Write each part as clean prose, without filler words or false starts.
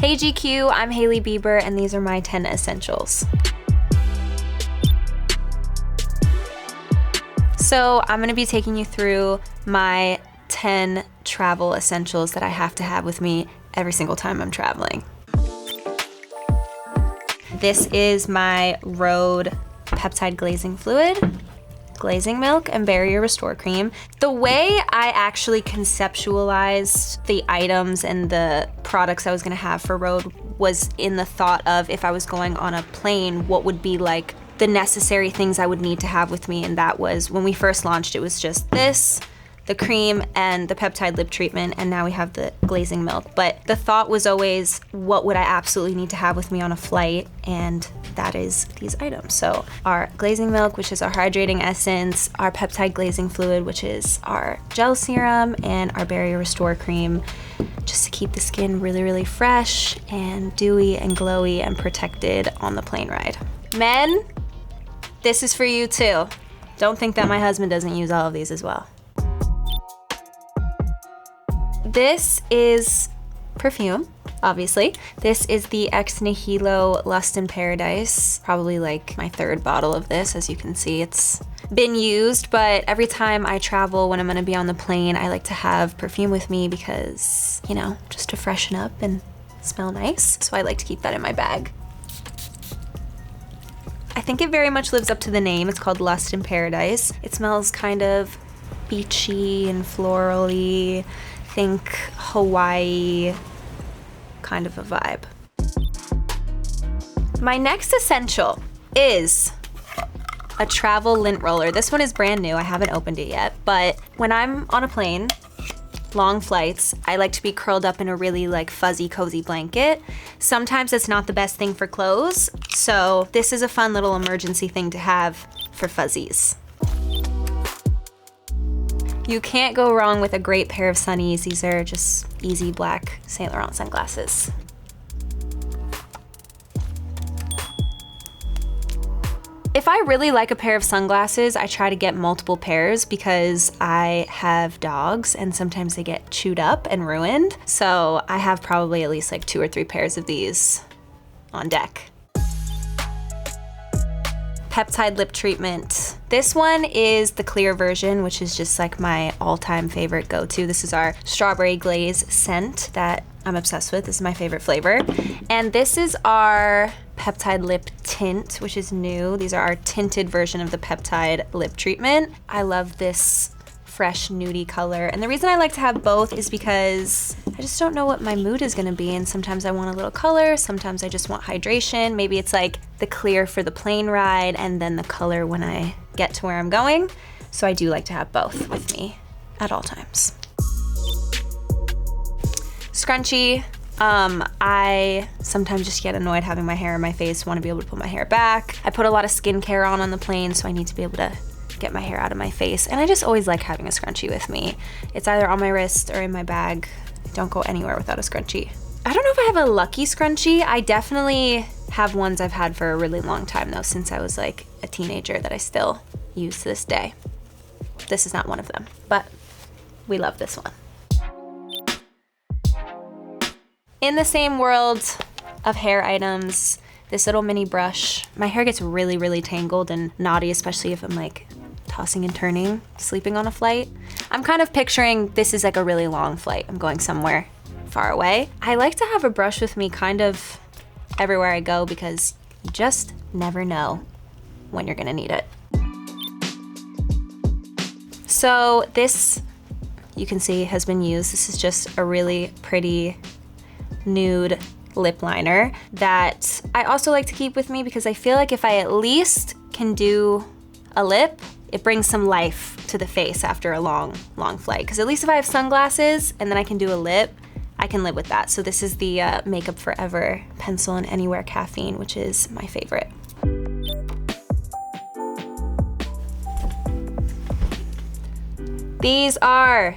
Hey GQ, I'm Hailey Bieber and these are my 10 essentials. So I'm gonna be taking you through my 10 travel essentials that I have to have with me every single time I'm traveling. This is my Rhode peptide glazing fluid, glazing milk, and barrier restore cream. The way I actually conceptualized the items and the products I was gonna have for Rhode was in the thought of if I was going on a plane, what would be like the necessary things I would need to have with me, and that was, when we first launched, it was just this, the cream, and the peptide lip treatment, and now we have the glazing milk. But the thought was always, what would I absolutely need to have with me on a flight? And that is these items. So our glazing milk, which is our hydrating essence, our peptide glazing fluid, which is our gel serum, and our barrier restore cream, just to keep the skin really, really fresh and dewy and glowy and protected on the plane ride. Men, this is for you too. Don't think that my husband doesn't use all of these as well. This is perfume, obviously. This is the Ex Nihilo Lust in Paradise. Probably like my third bottle of this. As you can see, it's been used, but every time I travel, when I'm gonna be on the plane, I like to have perfume with me because, you know, just to freshen up and smell nice. So I like to keep that in my bag. I think it very much lives up to the name. It's called Lust in Paradise. It smells kind of beachy and florally. Think Hawaii kind of a vibe. My next essential is a travel lint roller. This one is brand new, I haven't opened it yet, but when I'm on a plane, long flights, I like to be curled up in a really like fuzzy, cozy blanket. Sometimes it's not the best thing for clothes, so this is a fun little emergency thing to have for fuzzies. You can't go wrong with a great pair of sunnies. These are just easy black Saint Laurent sunglasses. If I really like a pair of sunglasses, I try to get multiple pairs because I have dogs and sometimes they get chewed up and ruined. So I have probably at least like 2 or 3 pairs of these on deck. Peptide lip treatment. This one is the clear version, which is just like my all-time favorite go-to. This is our strawberry glaze scent that I'm obsessed with. This is my favorite flavor. And this is our peptide lip tint, which is new. These are our tinted version of the peptide lip treatment. I love this fresh nudie color. And the reason I like to have both is because I just don't know what my mood is gonna be. And sometimes I want a little color, sometimes I just want hydration. Maybe it's like the clear for the plane ride and then the color when I get to where I'm going. So I do like to have both with me at all times. Scrunchie. I sometimes just get annoyed having my hair in my face, want to be able to put my hair back. I put a lot of skincare on the plane, so I need to be able to get my hair out of my face. And I just always like having a scrunchie with me. It's either on my wrist or in my bag. Don't go anywhere without a scrunchie. I don't know if I have a lucky scrunchie. I definitely have ones I've had for a really long time though, since I was like a teenager, that I still use to this day. This is not one of them, but we love this one. In the same world of hair items, this little mini brush. My hair gets really, really tangled and knotty, especially if I'm like tossing and turning, sleeping on a flight. I'm kind of picturing this is like a really long flight. I'm going somewhere far away. I like to have a brush with me kind of everywhere I go because you just never know when you're gonna need it. So this, you can see, has been used. This is just a really pretty nude lip liner that I also like to keep with me because I feel like if I at least can do a lip, it brings some life to the face after a long, long flight. Because at least if I have sunglasses and then I can do a lip, I can live with that. So this is the Makeup Forever Pencil and Anywhere Caffeine, which is my favorite. These are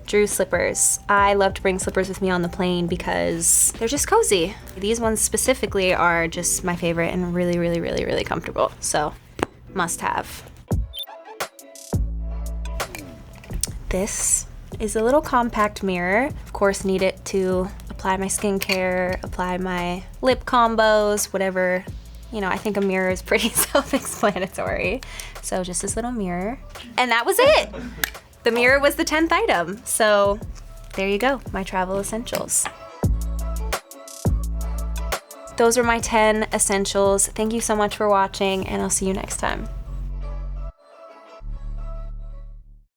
Drew slippers. I love to bring slippers with me on the plane because they're just cozy. These ones specifically are just my favorite and really, really, really, really comfortable. So must have. This is a little compact mirror. Of course, need it to apply my skincare, apply my lip combos, whatever. You know, I think a mirror is pretty self-explanatory. So just this little mirror. And that was it. The mirror was the 10th item. So there you go, my travel essentials. Those are my 10 essentials. Thank you so much for watching, and I'll see you next time.